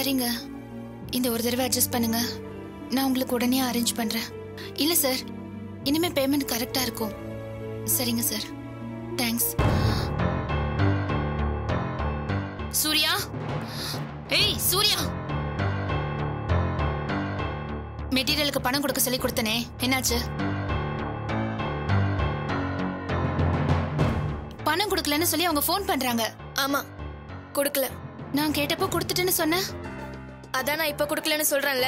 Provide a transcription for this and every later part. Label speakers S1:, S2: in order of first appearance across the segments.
S1: சரிங்க, இந்த ஒரு தடவை அட்ஜஸ்ட் பண்ணுங்க. நான் உங்களுக்கு உடனே அரேஞ்ச் பண்றேன். இல்ல சார், இனிமே பேமெண்ட் கரெக்டா இருக்கும். சரிங்க சார், தேங்க்ஸ். சூர்யா, ஏய் சூர்யா, மெட்டீரியலுக்கு பணம் கொடுக்க சொல்லி கொடுத்தனே, என்னாச்சு? பணம் கொடுக்கலன்னு சொல்லி அவங்க ஃபோன் பண்றாங்க.
S2: ஆமா, கொடுக்கல.
S1: நான் கேட்டப்போ கொடுத்துட்டேன்னு சொன்ன.
S2: அதான் நான் இப்ப கொடுக்கலன்னு சொல்றேன்ல.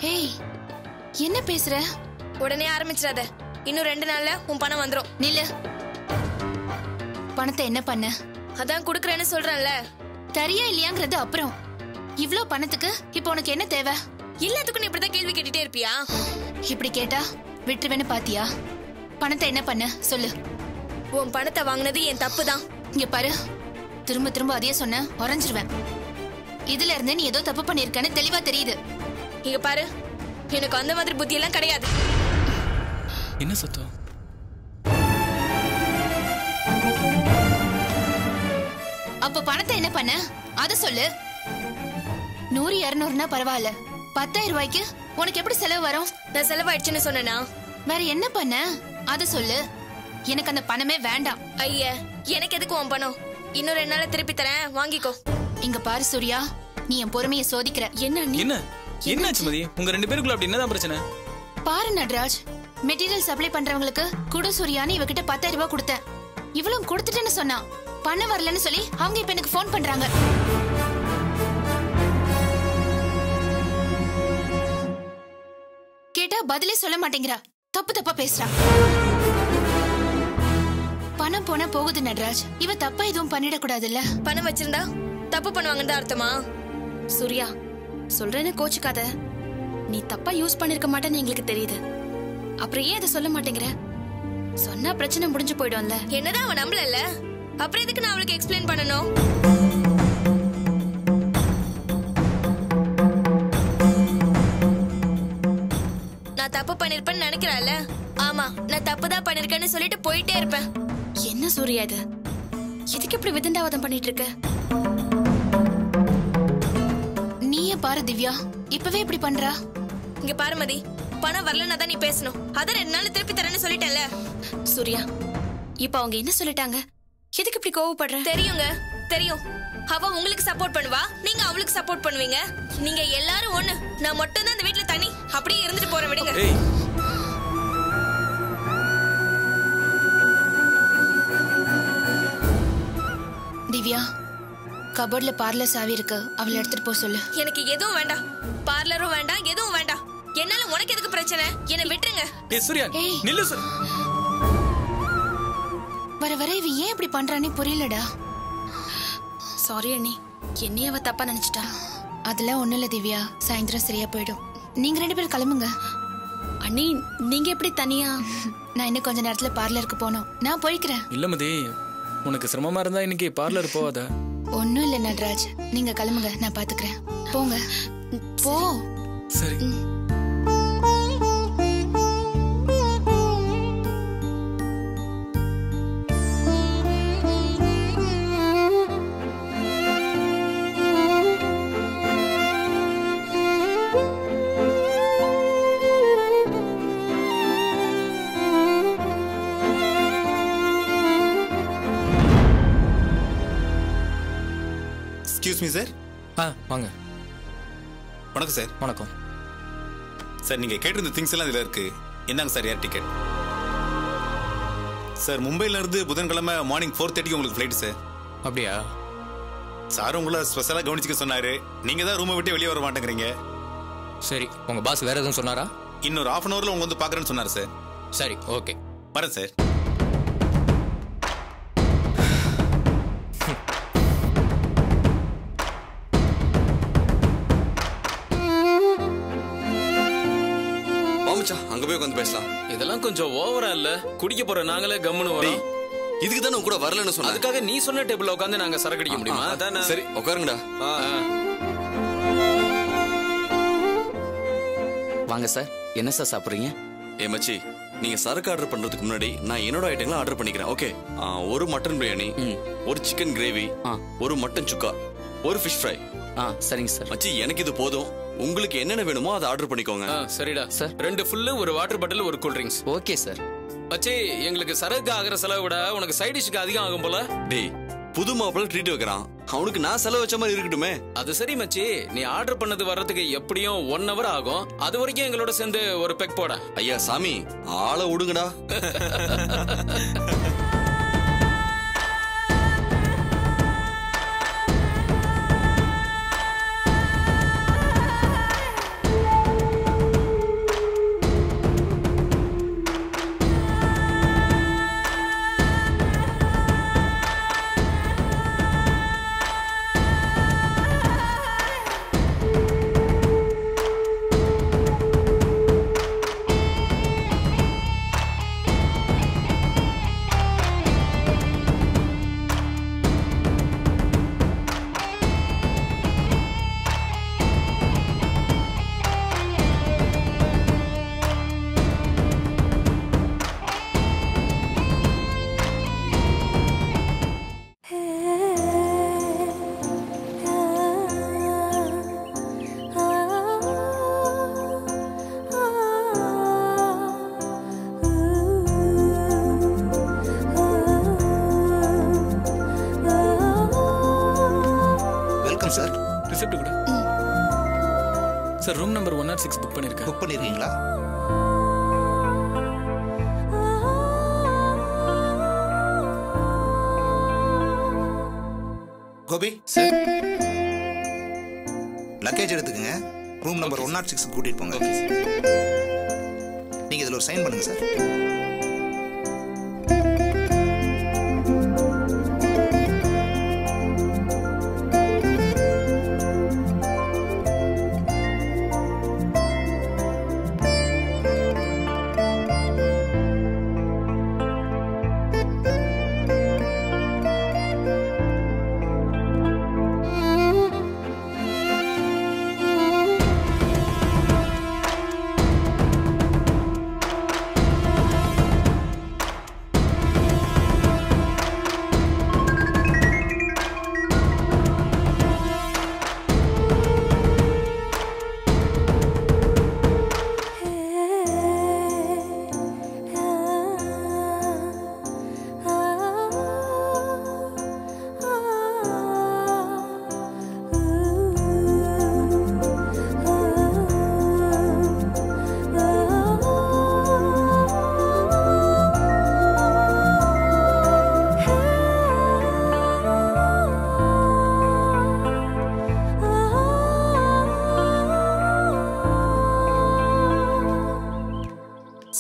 S1: ஏய், என்ன பேசுற?
S2: உடனே ஆரம்பிச்சிடாத. இன்னும் 2 நாள்ல உன் பணம் வந்துரும்.
S1: நில்லு. பணத்தை என்ன பண்ண?
S2: அதான் கொடுக்கறேன்னு சொல்றேன்ல.
S1: தரியா இல்லையாங்கிறது அப்புறம். இவ்ளோ பணத்துக்கு இப்போ உனக்கு என்ன தேவை?
S2: எல்லாத்துக்கும் நீ இப்படிதான் கேள்வி கேட்டுட்டே இருப்பியா?
S1: இப்படி கேட்டா விட்டுருவேன்னு பாத்தியா? பணத்தை என்ன பண்ண சொல்லு.
S2: உன் பணத்தை வாங்கினது என் தப்பு தான்.
S1: இங்க பாரு, திரும்ப திரும்ப அதையே சொன்ன உறைஞ்சிருவேன். இதுல இருந்து நீ ஏதோ தப்பு பண்ணிருக்கன்னு தெளிவா தெரியுது.
S2: இங்க பாரு, எனக்கு அந்த மாதிரி புத்தி எல்லாம் கிடையாது.
S3: என்ன சத்தம்?
S1: அப்ப பணத்தை என்ன பண்ண அத சொல்லு. 100 200னா பரவாயில்ல, 10,000 ரூபாய்க்கு உனக்கு எப்படி செலவு வரும்?
S2: நான் செலவாயிடுச்சுன்னு சொன்னேனா?
S1: வேற என்ன பண்ண அத சொல்லு. எனக்கு அந்த பணமே வேண்டாம்.
S2: ஐயா, எனக்கு எதுக்கு உன் பணம்? இன்னும் 2 நாள்ல திருப்பி தரேன், வாங்கிக்கோ.
S1: இங்க பாரு சூர்யா, நீ என் பொறுமையை சோதிக்கிற.
S2: என்ன நீ?
S3: என்னாச்சு மதி? உங்க 2 பேருக்குள்ள அப்படி என்னதான் பிரச்சனை?
S1: பாரு நட்ராஜ், மெட்டீரியல் சப்ளை பண்றவங்களுக்கு குடு சூர்யான்னு இவகிட்ட 10,000 ரூபாய் கொடுத்தேன். இவளும் கொடுத்துட்டேன்னு சொன்னா. பணம் வரலன்னு சொல்லி அவங்க இப்ப எனக்கு போன் பண்றாங்க. கேட்டா பதிலே சொல்ல மாட்டேங்கிறா. தப்பு தப்பா பேசுறா. பணம் போனா போகுது நட்ராஜ். இவ தப்பா எதுவும் பண்ணிடக்கூடாதுல்ல.
S2: பணம் வச்சிருந்தா தப்பு பண்ணுவாங்கன்னு அர்த்தமா?
S4: சூர்யா, சொல்றேன்னு கோச்சுக்காத. நீ தப்பா யூஸ் பண்ணிருக்க மாட்டேன்னு எங்களுக்கு தெரியுது. அப்புறம் ஏன் அதை சொல்ல மாட்டேங்கிற? சொன்னா பிரச்சனை முடிஞ்சு போயிடும்ல.
S2: என்னதான் அவன் நம்பலல்ல, அப்புறம் எதுக்கு நான் அவளுக்கு எக்ஸ்பிளைன் பண்ணணும்? நான் தப்பு பண்ணிருப்பேன்னு நினைக்கிறாள். ஆமா, நான் தப்பு தான் பண்ணிருக்கேன்னு சொல்லிட்டு போயிட்டே இருப்பேன்.
S4: என்ன சூர்யா இது? எதுக்கு இப்படி விதண்டாவாதம் பண்ணிட்டு இருக்க?
S1: நீயே பாரு திவ்யா, இப்பவே இப்படி பண்றா.
S2: இங்க பாரு மதி, பணம் வரலன்னா தான் நீ பேசணும். அதான் 2 நாள் திருப்பி தரேன்னு சொல்லிட்டேன்ல.
S4: சூர்யா, இப்ப அவங்க என்ன சொல்லிட்டாங்க? எதுக்கு இப்படி கோவப்படுற?
S2: தெரியுங்க, தெரியும். அவ உங்களுக்கு சப்போர்ட் பண்ணுவா, நீங்க அவளுக்கு சப்போர்ட் பண்ணுவீங்க. நீங்க எல்லாரும் ஒண்ணு. நான் மட்டும் தான் இந்த வீட்ல தனி. அப்படியே இருந்துட்டு போற விடுங்க.
S1: திவ்யா, கபோர்ட்ல பார்லர் சாவி இருக்கு, அவளை எடுத்துட்டு போ சொல்லு.
S2: எனக்கு எதுவும் வேண்டாம், பார்லரும் வேண்டாம், எதுவும் வேண்டாம். என்னால உனக்கு எதுக்கு பிரச்சனை? என்ன விட்டுருங்க.
S3: ஏய் சூர்யா, நில்லு.
S1: வர வர இவ ஏன் இப்படி பண்றானே புரியலடா.
S4: சாரி அண்ணி, என்னைய அவ தப்பா நினைச்சிட்டா.
S1: அதெல்லாம் ஒண்ணு இல்ல திவ்யா, சாயந்தரம் சரியா போயிடும். நீங்க 2 பேரும் கிளம்புங்க.
S4: அண்ணி, நீங்க எப்படி தனியா?
S1: நான் இன்னும் கொஞ்ச நேரத்துல பார்லருக்கு போகணும். நான் போய்க்கிறேன்.
S3: இல்ல மதி, உனக்கு சிரமமா இருந்தா இன்னைக்கு பார்லர் போவாத.
S1: ஒண்ணும் இல்ல நட்ராஜ், நீங்க கிளம்புங்க, நான் பாத்துக்கிறேன். போங்க, போ.
S3: சரி.
S5: Excuse me sir.
S3: வாங்க.
S5: வணக்கம் சார்.
S3: வணக்கம்
S5: சார். நீங்கள் கேட்டிருந்த திங்ஸ் எல்லாம் இதில் இருக்கு. என்னங்க சார் ஏர் டிக்கெட்? சார், மும்பையில இருந்து புதன்கிழமை மார்னிங் 4:30 உங்களுக்கு ஃப்ளைட் சார்.
S3: அப்படியா?
S5: சார் உங்களை ஸ்பெஷலாக கவனிச்சுக்க சொன்னாரு. நீங்கள் தான் ரூமை விட்டு வெளியே வர மாட்டேங்கிறீங்க.
S3: சரி, உங்க பாஸ் வேற எதுவும் சொன்னாரா?
S5: இன்னொரு 1/2 hourல உங்க வந்து பார்க்குறேன்னு சொன்னார் சார்.
S3: சரி, ஓகே,
S5: வரேன் சார்.
S6: அங்க போய் உட்காந்து பேசலாம்.
S3: இதெல்லாம் கொஞ்சம் ஓவரா இல்ல? குடிக்க போற நாங்களே கம்முன்னு வரோம்.
S6: இதுக்கு தானே கூட வரலன்னு சொன்னேன்.
S3: அதுக்காக நீ சொன்ன டேபிள்ல உட்காந்து நாங்க சரக்கு அடிக்க முடியுமா? அதானே.
S6: சரி, உட்காருங்கடா.
S7: வாங்க சார். என்ன சார் சாப்பிடுறீங்க?
S6: ஏ மச்சி, நீங்க சரக்கு ஆர்டர் பண்றதுக்கு முன்னாடி நான் என்னோட ஐட்டங்களை ஆர்டர் பண்ணிக்கிறேன். ஓகே? ஒரு மட்டன் பிரியாணி, ஒரு சிக்கன் கிரேவி, ஒரு மட்டன் சுக்கா, ஒரு ஃபிஷ் ஃப்ரை,
S7: சரிங்க சார்.
S6: மச்சி எனக்கு இது போதும். உங்களுக்கு என்னென்ன வேணுமோ அதை ஆர்டர் பண்ணிக்கோங்க.
S3: சரிடா
S7: சார்.
S3: 2 ஃபுல்லு, ஒரு வாட்டர் பாட்டில், ஒரு கூல் ட்ரிங்க்ஸ்.
S7: Okay sir.
S3: மச்சி எங்களுக்கு சரக்கு ஆகிற செலவை விட உனக்கு சைட் டிஷ்க்கு அதிகம் ஆகும் போல.
S6: டேய், புது மாப்பிள்ள ட்ரீட் வைக்கிறான், அவனுக்கு நான் செலவு வச்ச மாதிரி இருக்கட்டுமே.
S3: அது சரி மச்சி, நீ ஆர்டர் பண்ணது வர்றதுக்கு எப்படியும் 1 hour ஆகும். அது வரைக்கும் எங்களோட சேர்ந்து ஒரு பெக் போட.
S6: ஐயா சாமி, ஆளை விடுங்கடா.
S8: ரிசிப்ட் கொடு சார். ரூம் நம்பர் 106 புக் பண்ணிருக்கேன்.
S9: புக் பண்ணிருக்கீங்களா? கோபி
S7: சார்.
S9: லக்கேஜ் எடுத்துக்கங்க. ரூம் நம்பர் 106 கூட்டிட்டு போங்க. நீங்க இதுல ஒரு சைன் பண்ணுங்க சார்.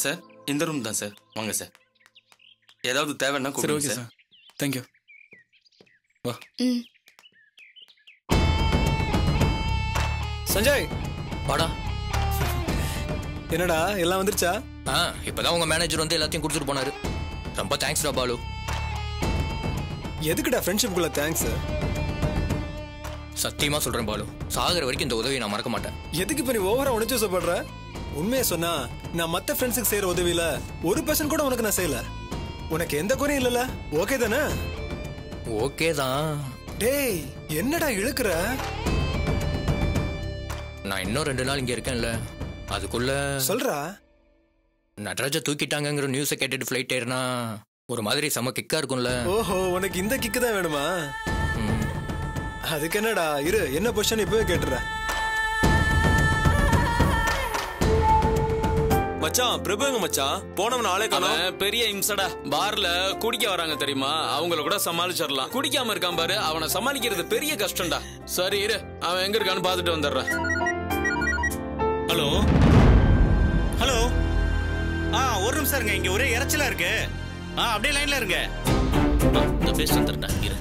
S10: சார், இந்த ரூம் தான் சார். வாங்க சார். ஏதாவது தேவைன்னா
S8: சரி, ஓகே சார். தேங்க்யூ. வா.
S11: சஞ்சய்,
S12: வாடா.
S11: என்னடா எல்லாம் வந்துருச்சா?
S12: இப்பதான் உங்க மேனேஜர் வந்து எல்லாத்தையும் கொடுத்துட்டு போனாரு. ரொம்ப தேங்க்ஸ்டா பாலு.
S11: எதுக்குடா ஃப்ரெண்ட்ஷிப்குள்ள தேங்க்ஸ்?
S12: சத்தியமா சொல்றேன் பாலு, சாகர வரைக்கும் இந்த உதவியை நான் மறக்க மாட்டேன்.
S11: எதுக்கு இப்ப நீ ஓவரா உணர்ச்சி வசப்படுற? உண்மையை சொன்னா நான் மத்த ஃப்ரெண்ட்ஸுக்கு செய்யற உதவியில 1% கூட உனக்கு நான் செய்யல. உனக்கு எந்த குறையும் இல்லல? ஓகே தானே?
S12: ஓகே தான்.
S11: டேய், என்னடா இழுக்குற?
S12: நான் இன்னும் 2 நாள் இங்க இருக்கேன்ல, அதுக்குள்ள
S11: சொல்றா.
S12: நடராஜா தூக்கிட்டாங்கிற நியூஸை கேட்டுட்டு ஃபிளைட் ஏறினா ஒரு மாதிரி செம கிக்கா இருக்கும்ல.
S11: ஓஹோ, உனக்கு இந்த கிக்கு தான் வேணுமா? அதுக்கு என்னடா, இரு, என்ன பொசிஷன் இப்பவே கேட்டுற.
S3: மச்சான், பிரபுங்க மச்சான். போனவன் ஆளே காணோம். பெரிய இம்சடா. பார்ல குடிக்க வராங்க தெரியுமா? அவங்கள கூட சமாளிச்சிடலாம். குடிக்காம இருக்கான் பாரு, அவனை சமாளிக்கிறது பெரிய கஷ்டம்டா. சரி இரு, அவன் எங்க இருக்கான்னு பாத்துட்டு வந்துடுறேன்.
S5: Hello hello. ஒரு நிமிஷம் இருங்க, இங்க ஒரே இறைச்சலா இருக்கு. அப்படியே லைன்ல இருங்க.
S10: இந்த பேஸ்ட் வந்துட்டா இரு.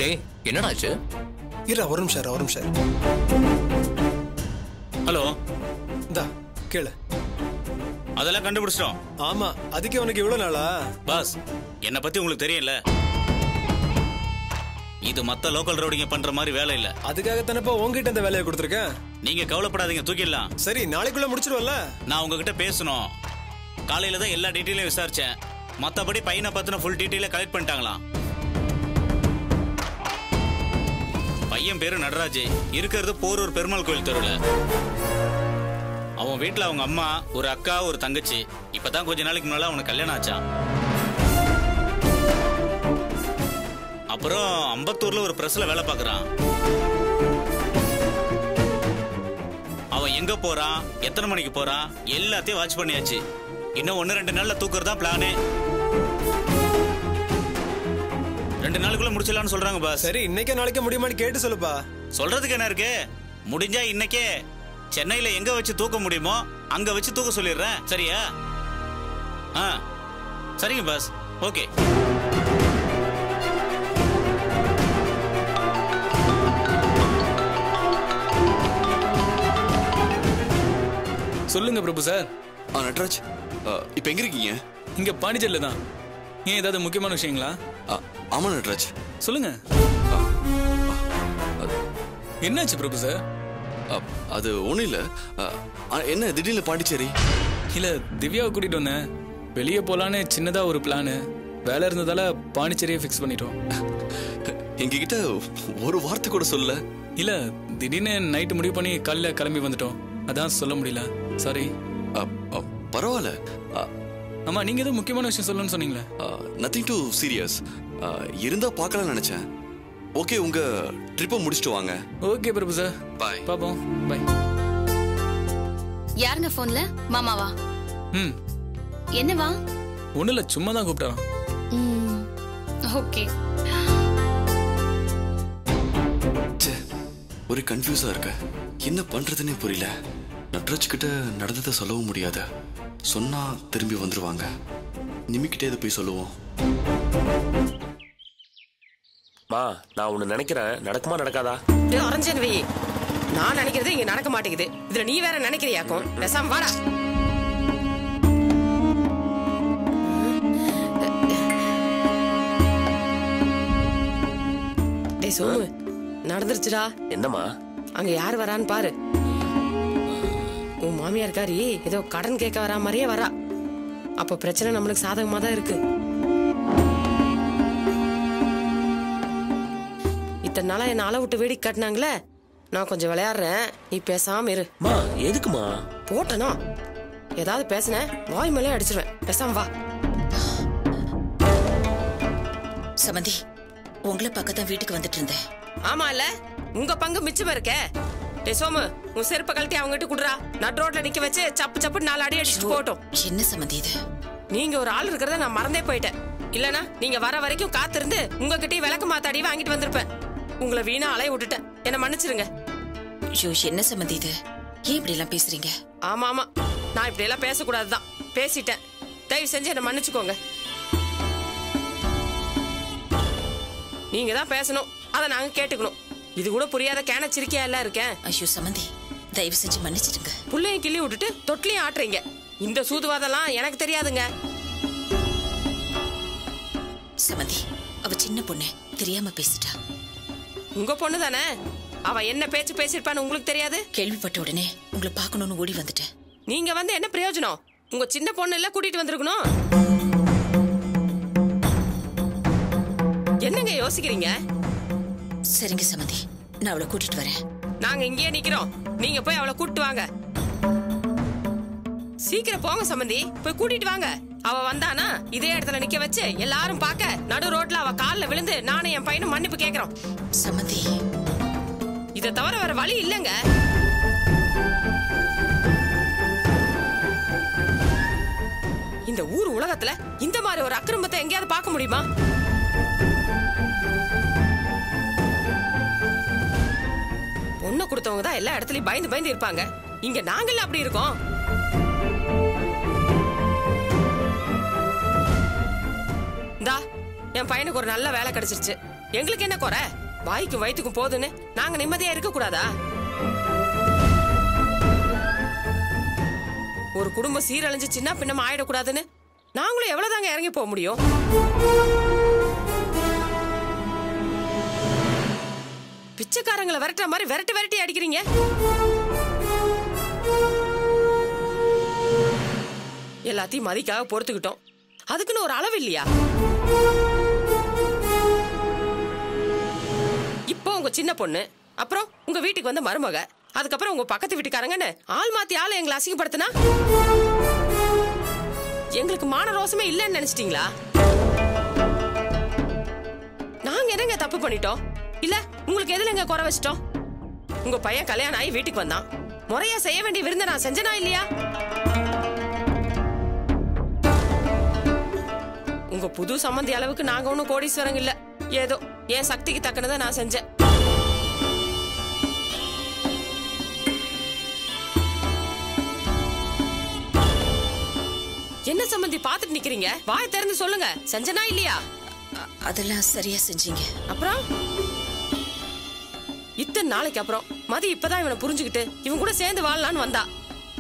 S12: டேய், என்னடாச்சு?
S11: இரு, ஒரு நிமிஷம்.
S5: ஹலோ,
S11: இந்தா கேளு.
S5: அதெல்லாம் கண்டுபிடிச்சிட்டோம்.
S11: ஆமா, அதுக்கே உனக்கு இவ்வளவு நாளா?
S5: பாஸ், என்ன பத்தி உங்களுக்கு தெரியல. இது மத்த லோக்கல் ரவுடிங்க பண்ற மாதிரி வேலை இல்ல.
S11: அதுக்காகத்தானப்பா உங்ககிட்ட இந்த வேலையை கொடுத்துருக்கேன்.
S5: நீங்க கவலைப்படாதீங்க, தூக்கிடலாம்.
S11: சரி, நாளைக்குள்ள முடிச்சிருவல்ல?
S5: நான் உங்ககிட்ட பேசணும். காலையில தான் எல்லா டீட்டெயிலையும் விசாரிச்சேன். மத்தபடி பையனை பத்தின ஃபுல் டீட்டெயில கலெக்ட் பண்ணிட்டாங்களாம்.
S13: பையன் பேரு நடராஜ், இருக்கிறது போரூர் பெருமாள் கோயில் தெருவில். அவன் வீட்டில் அவங்க அம்மா, ஒரு அக்கா, ஒரு தங்கச்சி. இப்பதான் கொஞ்ச நாளைக்கு முன்னால அவனுக்கு கல்யாணம் ஆச்சான். அப்புறம் அம்பத்தூர்ல ஒரு பிரஸ்ல வேலை பார்க்கறான். அவன் எங்க போறான், எத்தனை மணிக்கு போறான் எல்லாத்தையும் வாட்ச் பண்ணியாச்சு. இன்னும் 1-2 நாள்ல தூக்குறதா பிளானே. 2 நாளுக்குள்ள முடிச்சிடலாம்னு சொல்றாங்க பாஸ்.
S11: சரி, இன்னைக்கே நாளைக்கே முடியுமான்னு கேட்டு சொல்லுப்பா.
S13: சொல்றதுக்கு என்ன இருக்கு? முடிஞ்சா இன்னைக்கே சென்னையில எங்க வச்சு தூக்க முடியுமோ அங்க வச்சு தூக்க சொல்லிடுறேன். சரியா? சரிங்க பாஸ். ஓகே.
S8: சொல்லுங்க பிரபு சார்.
S6: நட்ராஜ், இப்ப எங்க இருக்கீங்க?
S8: இங்க பாண்டிச்சேரியில தான். ஏன் ஏதாவது முக்கியமான விஷயங்களா?
S6: ஆமா நட்ராஜ்,
S8: சொல்லுங்க. என்னாச்சு பிரபு சார்?
S6: அது ஒண்ணும் இல்ல. என்ன திடீர்னு பாண்டிச்சேரி?
S8: இல்ல, திவ்யாவை கூட்டிட்டு வந்தேன். வெளியே போலான்னு சின்னதா ஒரு பிளானு. வேலை இருந்ததால பாண்டிச்சேரியை ஃபிக்ஸ் பண்ணிட்டோம்.
S6: எங்ககிட்ட ஒரு வார்த்தை கூட சொல்ல.
S8: இல்ல, திடீர்னு நைட்டு முடிவு பண்ணி காலையில கிளம்பி வந்துட்டோம். அதான் சொல்ல முடியல. சாரி.
S6: பரவாயில்ல.
S8: ஆமா, நீங்க ஏதோ முக்கியமான விஷயம் சொல்லணும்னு சொன்னீங்களே.
S6: Nothing to serious. இருந்தா பார்க்கலாம்னு நினைச்சேன். ஓகே, உங்க ட்ரிப்பை முடிச்சுட்டு வாங்க.
S8: Okay Prabhu sir,
S6: bye.
S8: பாப்போம். பாய்.
S4: யாருங்க போன்ல? மாமாவா? என்னவா?
S8: ஒண்ணு இல்ல, சும்மா தான் கூப்பிட்டாராம்.
S4: ஓகே.
S6: ஒரு கன்ஃபியூஸா இருக்க. என்ன பண்றதுன்னே புரியல. நட்ராஜ் கிட்ட நடந்ததை சொல்லவும் முடியாது. சொன்னா திரும்பி வந்துருவாங்க. நிமிக்கிட்டே இதை போய் சொல்லுவோம்.
S14: மா, நான் ஒண்ணு நினைக்கிறேன். நடக்குமா நடக்காதா?
S15: அரஞ்சன் வை. நான் நினைக்கிறது இங்க நடக்க மாட்டேங்குது. இதுல நீ வேற நினைக்கிறியாக்கும். பேசாம வாடா. டேய் சோமு, நடந்துருச்சுடா.
S14: என்னம்மா?
S15: அங்க யார் வரான்னு பாரு. உன் மாமியார் காரி ஏதோ கடன் கேட்க வரா மாதிரியே வரா. அப்ப பிரச்சனை நம்மளுக்கு சாதகமா தான் இருக்கு. இத்தனை நாளா என்ன அளவு விட்டு வேடிக்கை காட்டினாங்களே. நான் கொஞ்சம் விளையாடுறேன், நீ பேசாம இரு.
S14: எதுக்குமா?
S15: போட்டனா ஏதாவது பேசுன வாய் மேலே அடிச்சிருவேன். பேசாம வா.
S16: சமந்தி, உங்களை பக்கத்தான் வீட்டுக்கு வந்துட்டு இருந்தேன்.
S15: ஆமா இல்ல, உங்க பங்கு மிச்சமா இருக்க. டே சோமு, உன் செருப்ப கழட்டி அவங்ககிட்ட குடுறா. நட் ரோட்ல நிக்க வச்சு சப்பு சப்பு 4 அடி அடிச்சுட்டு போட்டோம்.
S16: என்ன சமந்தி இது?
S15: நீங்க ஒரு ஆள் இருக்கிறத நான் மறந்தே போயிட்டேன். இல்லனா நீங்க வர வரைக்கும் காத்திருந்து உங்ககிட்டயே விளக்கு மாத்தாடி வாங்கிட்டு வந்திருப்பேன். உங்களை வீணா அலைய விட்டுட்டேன். என்ன மன்னிச்சிருங்க.
S16: என்ன சமந்தி இது? ஏன் இப்படி எல்லாம் பேசுறீங்க?
S15: ஆமா ஆமா, நான் இப்படி எல்லாம் பேசக்கூடாதுதான். பேசிட்டேன். தயவு செஞ்சு என்ன மன்னிச்சுக்கோங்க. நீங்க தான் பேசணும், அதை நாங்க கேட்டுக்கணும். இது கூட புரியாத கேனச்சிரிக்கையா எல்லாம் இருக்கேன்.
S16: ஐயோ சமந்தி, தயவு செஞ்சு மன்னிச்சிடுங்க.
S15: புள்ளையும் கிள்ளி விட்டுட்டு தொட்டிலையும் ஆட்டுறீங்க. இந்த சூதுவாதெல்லாம் எனக்கு தெரியாதுங்க.
S16: சமந்தி, அவ சின்ன பொண்ணு, தெரியாம பேசிட்டா.
S15: உங்க பொண்ணு தானே, அவ என்ன பேச்சு பேசிருப்பான்னு உங்களுக்கு தெரியாது?
S16: கேள்விப்பட்ட உடனே உங்களை பார்க்கணும்னு ஓடி வந்துட்டேன்.
S15: நீங்க வந்து என்ன பிரயோஜனம்? உங்க சின்ன பொண்ணு எல்லாம் கூட்டிட்டு வந்திருக்கணும். என்னங்க யோசிக்கிறீங்க?
S16: சரிங்க சமந்தி, நான் அவளை கூட்டிட்டு வரேன்.
S15: நாங்க இங்கேயே நிக்கிறோம், நீங்க போய் அவளை கூட்டிட்டு வாங்க. சீக்கிரம் போங்க சமந்தி, போய் கூட்டிட்டு வாங்க. அவ வந்தானா இதே இடத்துல நிக்க வச்சு எல்லாரும் பார்க்க நடு ரோட்ல அவ கால்ல விழுந்து நானும் என் பையனும் மன்னிப்பு கேக்குறோம்.
S16: சமந்தி,
S15: இத தவிர வேற வழி இல்லங்க. இந்த ஊர் உலகத்துல இந்த மாதிரி ஒரு அக்கிரமத்தை எங்கேயாவது பார்க்க முடியுமா? பொண்ணு கொடுத்தவங்க தான் எல்லா இடத்துலயும் பயந்து பயந்து இருப்பாங்க. இங்க நாங்கெல்லாம் அப்படி இருக்கோம். இந்தா, என் பையனுக்கு ஒரு நல்ல வேலை கிடைச்சிருச்சு. எங்களுக்கு என்ன குறை? வாய்க்கும் வயிற்றுக்கும் போதுன்னு நாங்க நிம்மதியா இருக்க கூடாதா? ஒரு குடும்பம் சீரழிஞ்சு சின்ன பின்னமா ஆயிடக்கூடாதுன்னு நாங்களும் எவ்வளவுதாங்க இறங்கி போக முடியும்? பிச்சைக்காரங்களை விரட்டுற மாதிரி விரட்டி விரட்டி அடிக்கிறீங்க. எல்லாத்தையும் மதிக்காக பொறுத்துக்கிட்டோம், அதுக்குன்னு ஒரு அளவு இல்லையா? இப்போ உங்க சின்ன பொண்ணு, அப்புறம் உங்க வீட்டுக்கு வந்த மருமக, அதுக்கப்புறம் உங்க பக்கத்து வீட்டுக்காரங்கன்னு ஆள் மாத்தி ஆள் எங்களை அசிங்கப்படுத்தினா எங்களுக்கு மான ரோசமே இல்லைன்னு நினைச்சிட்டீங்களா? நாங்க என்னங்க தப்பு பண்ணிட்டோம்? இல்ல உங்களுக்கு எதுலங்க குறை வச்சிட்டோம்? உங்க பையன் கல்யாணம் ஆகி வீட்டுக்கு வந்தான், முறையா செய்ய வேண்டிய விருந்த நான் செஞ்சனா இல்லையா? உங்க புது சம்பந்தி அளவுக்கு நாங்க ஒண்ணும் கோடீஸ்வரங்க இல்ல. ஏதோ என் சக்திக்கு தக்கனதை நான் செஞ்சேன். என்ன சம்பந்தி பாத்துட்டு நிக்கிறீங்க? வாயை திறந்து சொல்லுங்க, செஞ்சனா இல்லையா?
S16: அதெல்லாம் சரியா செஞ்சீங்க.
S15: அப்புறம் இத்தனை நாளைக்கு அப்புறம் மதி இப்பதான் இவனை புரிஞ்சுக்கிட்டு இவன் கூட சேர்ந்து வாழலான்னு வந்தா.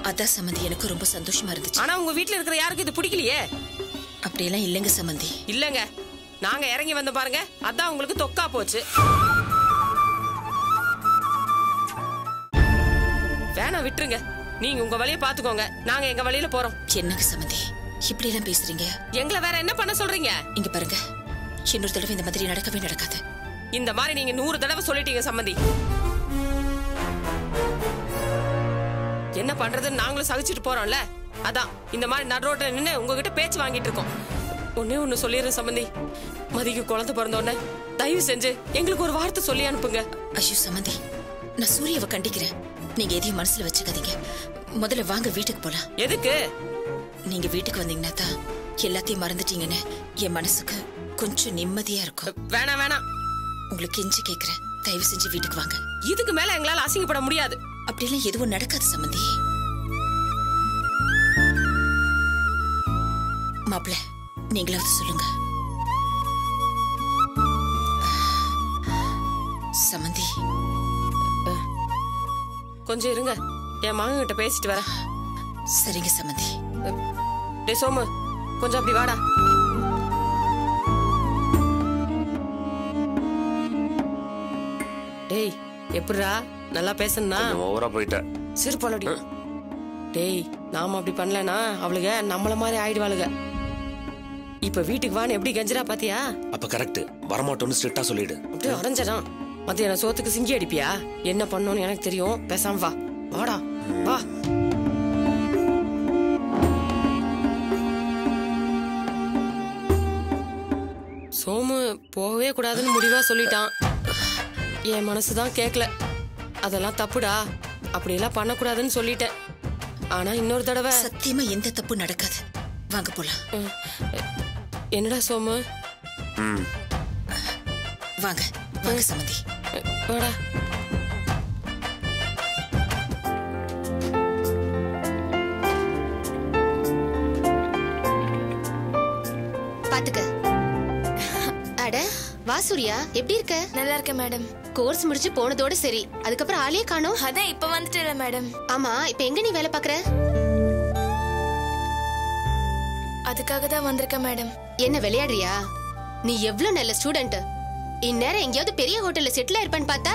S16: அதான் சம்பந்தி, எனக்கு ரொம்ப சந்தோஷமா இருந்துச்சு.
S15: ஆனா உங்க வீட்டுல இருக்கிற யாருக்கும் இது பிடிக்கலையே.
S16: அப்படியெல்லாம் இல்லைங்க சம்பந்தி.
S15: இல்லங்க, நாங்க இறங்கி வந்த பாருங்க, அதான் உங்களுக்கு தொக்கா போச்சு. வேணா விட்டுருங்க, நீங்க உங்க வழியை பாத்துக்கோங்க, நாங்க எங்க வழியில போறோம்.
S16: என்னங்க சம்பந்தி இப்படி எல்லாம் பேசுறீங்க?
S15: எங்களை வேற என்ன பண்ண சொல்றீங்க?
S16: இங்க பாருங்க, இன்னொரு தடவை இந்த மாதிரி நடக்கவே நடக்காது.
S15: இந்த மாதிரி நீங்க 100 தடவை சொல்லிட்டீங்க சம்பந்தி. என்ன பண்றதுன்னு நாங்களும் சகிச்சுட்டு போறோம்ல, அதான் இந்த மாதிரி நடுரோட்ல நின்று உங்ககிட்ட பேச்சு வாங்கிட்டு இருக்கோம். ஒன்னே ஒண்ணு சொல்லிடுறேன் சம்பந்தி, மதிக்கு குழந்தை பிறந்தோடனே தயவு செஞ்சு எங்களுக்கு ஒரு வார்த்தை சொல்லி அனுப்புங்க.
S16: ஐயோ சம்பந்தி, நான் சூர்யாவை கண்டிக்கிறேன், நீங்க எதையும் மனசுல வச்சுக்காதீங்க. முதல்ல வாங்க வீட்டுக்கு போலாம்.
S15: எதுக்கு?
S16: நீங்க வீட்டுக்கு வந்தீங்கன்னா தான் எல்லாத்தையும் மறந்துட்டீங்கன்னு என் மனசுக்கு கொஞ்சம் நிம்மதியா இருக்கும்.
S15: வேணாம் வேணாம்,
S16: உங்களுக்கு கெஞ்சி கேக்குறேன், தயவு செஞ்சு வீட்டுக்கு வாங்க.
S15: இதுக்கு மேல எங்களால அசிங்கப்பட முடியாது.
S16: அப்படிலாம் எதுவும் நடக்காது சம்பந்தி. மாப்பிள்ள, நீங்களாவது சொல்லுங்க. சம்பந்தி
S15: கொஞ்சம் இருங்க, என் மகன் கிட்ட பேசிட்டு வரேன்.
S16: சரிங்க சம்பந்தி.
S15: டே சோமு, கொஞ்சம் அப்படி வாடா. டேய் எப்படிடா, நல்லா பேசணும்னா?
S14: ஓவரா போயிட்ட.
S15: சிறுபாலடி. டேய் நாம அப்படி பண்ணலனா அவளுக நம்மள மாதிரி ஆயிடுவாளுக. இப்ப வீட்டுக்கு வான்னு எப்படி கெஞ்சரா பாத்தியா?
S14: அப்ப கரெக்ட், வரமாட்டோம்னு ஸ்ட்ரிக்ட்டா சொல்லிடு.
S15: அப்படியே அரைஞ்சறான். மத்தியான சோத்துக்கு சிங்கி அடிப்பியா? என்ன பண்ணணும்னு எனக்கு தெரியும், பேசாம வா. வாடா வா. சோமு போகவே கூடாதுன்னு முடிவா சொல்லிட்டான். என் மனசுதான் கேட்கல. அதெல்லாம் தப்புடா, அப்படியெல்லாம் பண்ணக்கூடாதுன்னு சொல்லிட்டேன். ஆனா இன்னொரு தடவை
S16: சத்தியமா எந்த தப்பு நடக்காது. வாங்க போலாம்.
S15: என்னடா சோமு?
S16: வாங்க வாங்க சம்பந்தி.
S15: வாடா.
S17: பாத்துக்க. அட வா சூர்யா, எப்படி இருக்க?
S1: நல்லா இருக்கேன் மேடம்.
S17: கோர்ஸ் முடிச்சு போனதோட சரி, அதுக்கப்புறம் ஆளே காணோம்.
S1: அதான் இப்ப வந்துட்டேல மேடம்.
S17: ஆமா, இப்ப எங்க நீ வேலை பாக்குற?
S1: அதுக்காக தான் வந்திருக்கேன் மேடம்.
S17: என்ன விளையாடுறியா? நீ எவ்வளவு நல்ல ஸ்டூடெண்ட். இந்நேரம் எங்கேயாவது பெரிய ஹோட்டல்ல செட்டில் ஆயிருப்பான்னு பார்த்தா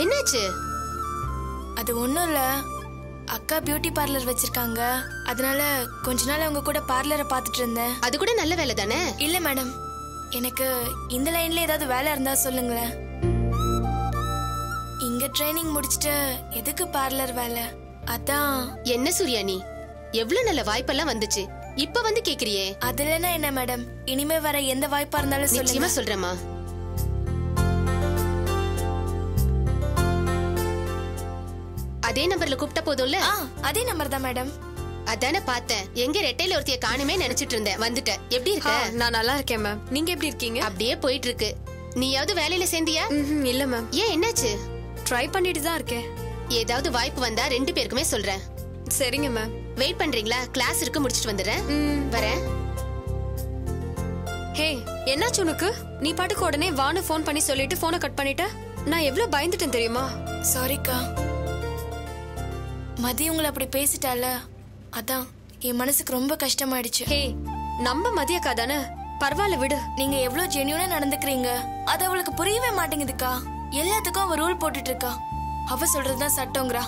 S17: என்னாச்சு?
S1: அது ஒண்ணும் இல்ல, அக்கா பியூட்டி பார்லர் வச்சிருக்காங்க, அதனால கொஞ்ச நாள் அவங்க கூட பார்லரை பாத்துட்டு இருந்தேன்.
S17: அது கூட நல்ல வேலை தானே?
S1: இல்ல மேடம், எனக்கு இந்த லைன்ல ஏதாவது வேலை இருந்தா சொல்லுங்களேன். இங்க ட்ரைனிங் முடிச்சிட்டு எதுக்கு பார்லர் வேலை? அதான்.
S17: என்ன சூர்யா, நீ எவ்வளவு நல்ல வாய்ப்பெல்லாம் வந்துச்சு, இப்ப வந்து கேக்குறியே?
S1: அதுலனா என்ன மேடம், இனிமே வர எந்த வாய்ப்பா இருந்தாலும்
S17: நிச்சயமா சொல்றேம்மா. அதே நம்பர்ல கூப்பிட்ட போதும்ல?
S1: அதே நம்பர் தான் மேடம்.
S17: அதானே பார்த்தேன். எங்க ரெட்டையில ஒருத்திய காணுமே நினைச்சிட்டு இருந்தேன். வந்துட்டேன். எப்படி இருக்க?
S18: நான் நல்லா இருக்கேன் மேம். நீங்க எப்படி இருக்கீங்க?
S17: அப்படியே போயிட்டு இருக்கு. நீயாவது வேலையில சேர்ந்தியா?
S18: இல்ல மேம்.
S17: ஏன், என்னாச்சு?
S18: ட்ரை பண்ணிட்டு தான் இருக்கேன்.
S17: ஏதாவது வாய்ப்பு வந்தா 2 பேருக்குமே சொல்றேன்.
S18: சரிங்க மேம்.
S17: வெயிட் பண்றீங்களா? கிளாஸ் இருக்கு, முடிச்சிட்டு வந்துடுறேன். வரேன்.
S18: ஹே, என்னாச்சு உனக்கு? நீ பாட்டுக்கு உடனே வான்னு ஃபோன் பண்ணி சொல்லிட்டு போனை கட் பண்ணிட்ட. நான் எவ்வளவு பயந்துட்டேன் தெரியுமா?
S1: சாரிக்கா. மதி உங்களை அப்படி பேசிட்டால, அதான் என் மனசுக்கு ரொம்ப கஷ்டமாயிடுச்சு.
S18: ஹே, நம்ம மதியக்கா தானே, பரவாயில்ல விடு.
S1: நீங்க எவ்வளவு ஜென்யூனா நடந்துக்கிறீங்க, அது அவளுக்கு புரியவே மாட்டேங்குதுக்கா. எல்லாத்துக்கும் அவ ரூல் போட்டுட்டு இருக்கா. அவ சொல்றதுதான் சட்டங்கிறா.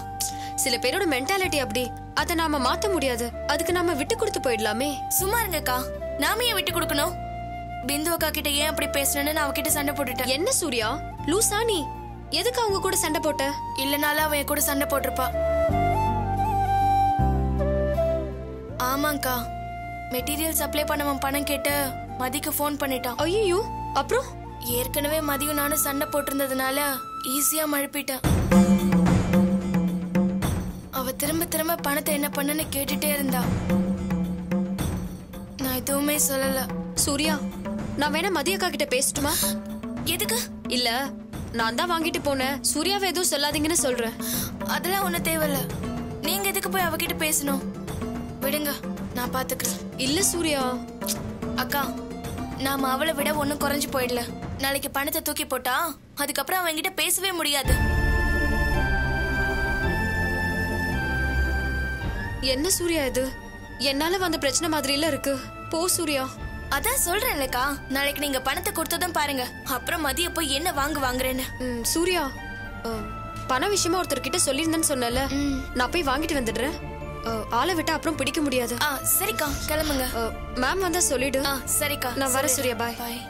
S18: சில பேரோட மென்டாலிட்டி அப்படி, அதை நாம மாத்த முடியாது. அதுக்கு நாம விட்டு கொடுத்து போயிடலாமே.
S1: சும்மா இருங்கக்கா, நாம ஏன் விட்டு கொடுக்கணும்? பிந்து அக்கா கிட்ட ஏன் அப்படி பேசணும்னு நான் அவகிட்ட சண்டை போட்டுட்டேன்.
S18: என்ன சூர்யா, லூசா நீ? எதுக்கு அவங்க கூட சண்டை போட்ட?
S2: இல்லனால அவன் கூட சண்டை போட்டிருப்பா. ஆமாங்கா, மெட்டீரியல் சப்ளை பண்ணவன் பணம் கேட்டு மதிக்கு ஃபோன் பண்ணிட்டான்.
S18: ஐயோ, அப்புறம்
S2: ஏற்கனவே மதியம் நானும் சண்டை போட்டிருந்ததுனால ஈஸியா மழுப்பிட்டேன். அவ திரும்ப திரும்ப பணத்தை என்ன பண்ணுன்னு கேட்டுட்டே இருந்தா. நான் எதுவுமே சொல்லல.
S18: சூர்யா, நான் வேணா மதியக்கா கிட்ட பேசட்டுமா?
S2: எதுக்கு?
S18: இல்ல, நான் தான் வாங்கிட்டு போனேன். சூர்யாவை எதுவும் சொல்லாதீங்கன்னு சொல்றேன்.
S2: அதெல்லாம் ஒண்ணு தேவையில்ல. நீங்க எதுக்கு போய் அவகிட்ட பேசணும்? விடுங்க, நான் பாத்துக்கிறேன்.
S18: இல்ல சூர்யா.
S2: அக்கா, நாம அவளை விட ஒன்னும் குறைஞ்சு போயிடல. நாளைக்கு பணத்தை தூக்கி போட்டா அதுக்கப்புறம் அவங்கிட்ட பேசவே முடியாது.
S18: என்ன சூர்யா இது? என்னால வந்த பிரச்சனை மாதிரி இல்ல இருக்கு. போ சூர்யா.
S2: அதான் சொல்றேன்லக்கா, நாளைக்கு நீங்க பணத்தை கொடுத்ததும் பாருங்க, அப்புறம் மதிய போய் என்ன வாங்குறேன்னு.
S18: சூர்யா, பண விஷயமா ஒருத்தர்கிட்ட சொல்லியிருந்தேன்னு சொன்னல, நான் போய் வாங்கிட்டு வந்துடுறேன். ஆளை விட்டா அப்புறம் பிடிக்க முடியாது.
S2: சரிக்கா, கிளம்புங்க.
S18: மேம் வந்தா சொல்லிடு.
S2: சரிக்கா,
S18: நான் வரேன் சூர்யா. பாய்.
S2: பாய்.